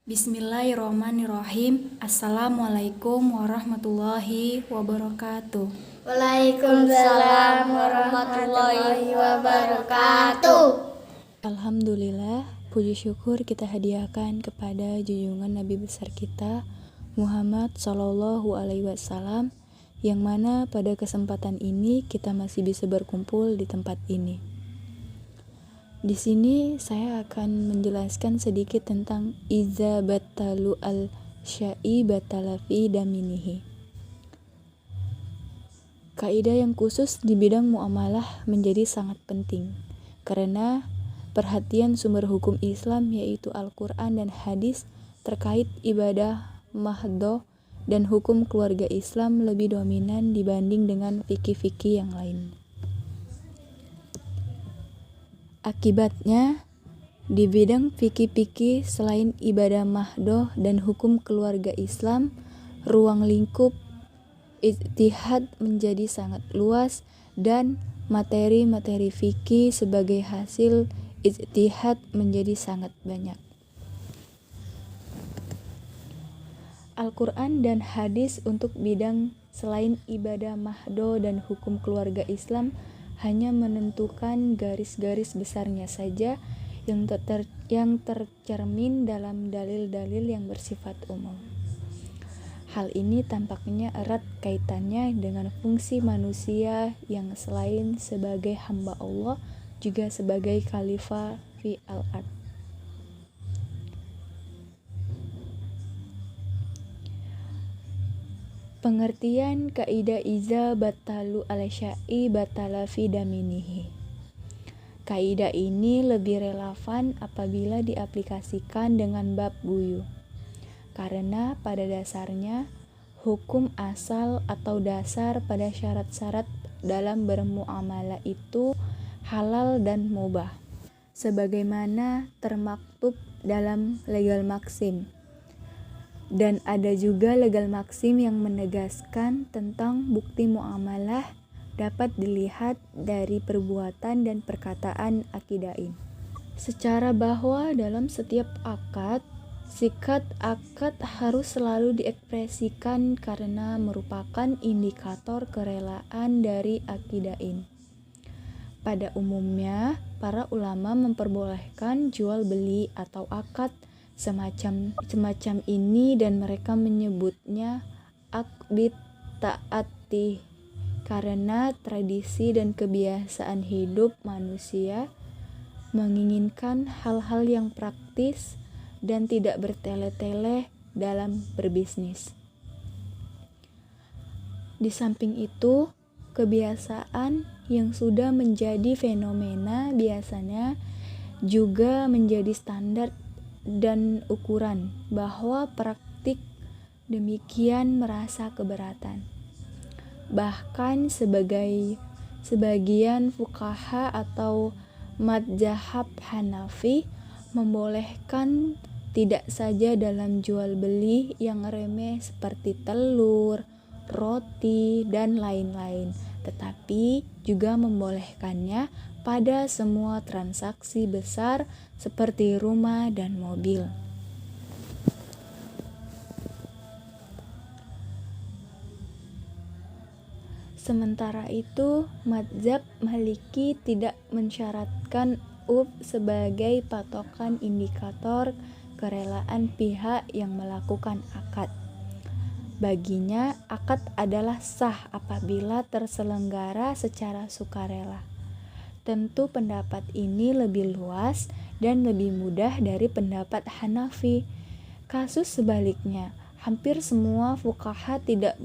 Bismillahirrahmanirrahim. Assalamualaikum warahmatullahi wabarakatuh. Waalaikumsalam warahmatullahi wabarakatuh. Alhamdulillah, puji syukur kita hadiahkan kepada junjungan Nabi besar kita Muhammad Sallallahu Alaihi Wasallam, yang mana pada kesempatan ini kita masih bisa berkumpul di tempat ini. Di sini saya akan menjelaskan sedikit tentang iza batalu al-syai batala fi daminihi. Kaidah yang khusus di bidang muamalah menjadi sangat penting karena perhatian sumber hukum Islam yaitu Al-Quran dan hadis terkait ibadah mahdhah dan hukum keluarga Islam lebih dominan dibanding dengan fikih-fikih yang lain. Akibatnya, di bidang fikih-fikih selain ibadah mahdhah dan hukum keluarga Islam, ruang lingkup ijtihad menjadi sangat luas dan materi-materi fikih sebagai hasil ijtihad menjadi sangat banyak. Al-Quran dan hadis untuk bidang selain ibadah mahdhah dan hukum keluarga Islam hanya menentukan garis-garis besarnya saja yang tercermin dalam dalil-dalil yang bersifat umum. Hal ini tampaknya erat kaitannya dengan fungsi manusia yang selain sebagai hamba Allah juga sebagai khalifah fi al-ard. Pengertian kaidah iza batalu al-syai batala fi daminihi. Kaidah ini lebih relevan apabila diaplikasikan dengan bab buyu. Karena pada dasarnya hukum asal atau dasar pada syarat-syarat dalam bermuamalah itu halal dan mubah. Sebagaimana termaktub dalam legal maxim. Dan ada juga legal maxim yang menegaskan tentang bukti muamalah dapat dilihat dari perbuatan dan perkataan akidain. Secara bahwa dalam setiap akad, sikat akad harus selalu diekspresikan karena merupakan indikator kerelaan dari akidain. Pada umumnya, para ulama memperbolehkan jual beli atau akad semacam ini dan mereka menyebutnya aqd ta'ati karena tradisi dan kebiasaan hidup manusia menginginkan hal-hal yang praktis dan tidak bertele-tele dalam berbisnis. Di samping itu, kebiasaan yang sudah menjadi fenomena biasanya juga menjadi standar dan ukuran bahwa praktik demikian merasa keberatan. Bahkan sebagian fuqaha atau madzhab Hanafi membolehkan tidak saja dalam jual beli yang remeh seperti telur, roti, dan lain-lain, tetapi juga membolehkannya pada semua transaksi besar seperti rumah dan mobil. Sementara itu, madzhab Maliki tidak mensyaratkan sebagai patokan indikator kerelaan pihak yang melakukan akad. Baginya, akad adalah sah apabila terselenggara secara sukarela. Tentu pendapat ini lebih luas dan lebih mudah dari pendapat Hanafi. Kasus sebaliknya, hampir semua fuqaha tidak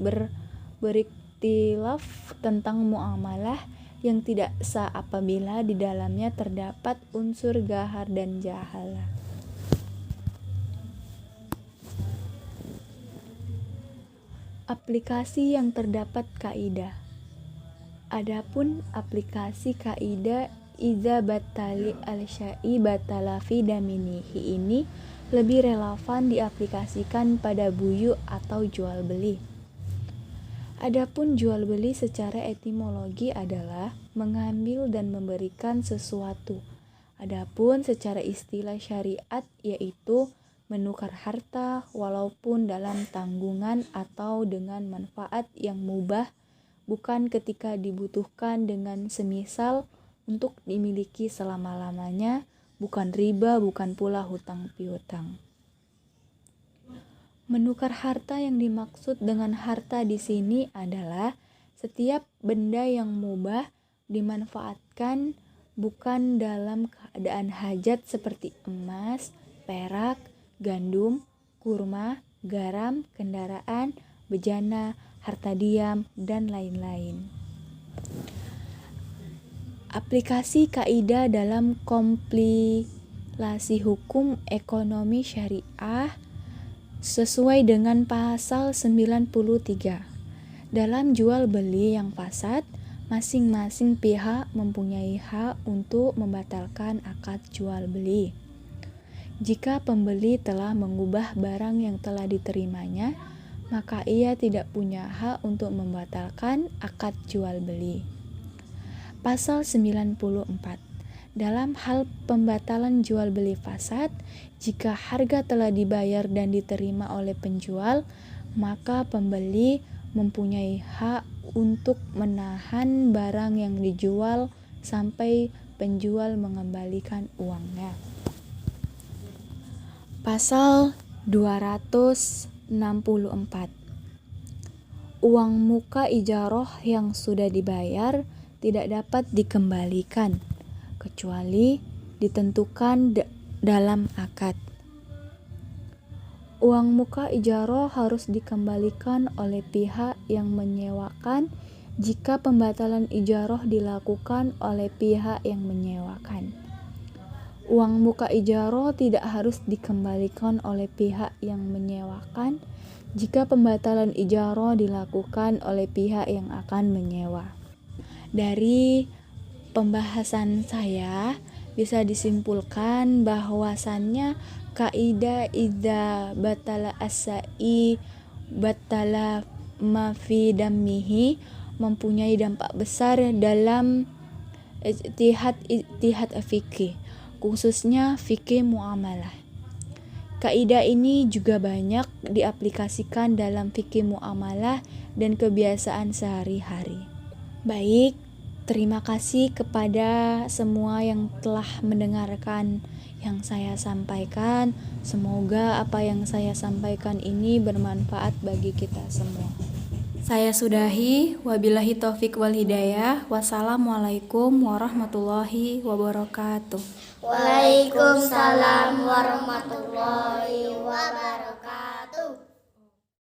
beriktilaf tentang muamalah yang tidak sah apabila di dalamnya terdapat unsur gahar dan jahalah. Aplikasi yang terdapat kaidah. Adapun aplikasi kaidah iza batali al-syai batala fi daminihi ini lebih relevan diaplikasikan pada buyu atau jual beli. Adapun jual beli secara etimologi adalah mengambil dan memberikan sesuatu. Adapun secara istilah syariat yaitu menukar harta walaupun dalam tanggungan atau dengan manfaat yang mubah, bukan ketika dibutuhkan dengan semisal untuk dimiliki selama-lamanya, bukan riba, bukan pula hutang piutang. Menukar harta yang dimaksud dengan harta di sini adalah setiap benda yang mubah dimanfaatkan bukan dalam keadaan hajat seperti emas, perak, gandum, kurma, garam, kendaraan, bejana, harta diam, dan lain-lain. Aplikasi kaidah dalam kompilasi hukum ekonomi syariah sesuai dengan pasal 93. Dalam jual beli yang fasad, masing-masing pihak mempunyai hak untuk membatalkan akad jual beli. Jika pembeli telah mengubah barang yang telah diterimanya, maka ia tidak punya hak untuk membatalkan akad jual beli. Pasal 94. Dalam hal pembatalan jual beli fasad, jika harga telah dibayar dan diterima oleh penjual, maka pembeli mempunyai hak untuk menahan barang yang dijual sampai penjual mengembalikan uangnya. Pasal 264. Uang muka ijarah yang sudah dibayar tidak dapat dikembalikan kecuali ditentukan dalam akad. Uang muka ijarah harus dikembalikan oleh pihak yang menyewakan jika pembatalan ijarah dilakukan oleh pihak yang menyewakan. Uang muka ijarah tidak harus dikembalikan oleh pihak yang menyewakan jika pembatalan ijarah dilakukan oleh pihak yang akan menyewa. Dari pembahasan saya bisa disimpulkan bahwasannya kaidah idza batala as-sa'i batala ma fi dammihi mempunyai dampak besar dalam ijtihad fikih, khususnya fikih muamalah. Kaidah ini juga banyak diaplikasikan dalam fikih muamalah dan kebiasaan sehari-hari. Baik, terima kasih kepada semua yang telah mendengarkan yang saya sampaikan. Semoga apa yang saya sampaikan ini bermanfaat bagi kita semua. Saya sudahi, wabillahi taufik wal hidayah. Wassalamualaikum warahmatullahi wabarakatuh. Waalaikumsalam warahmatullahi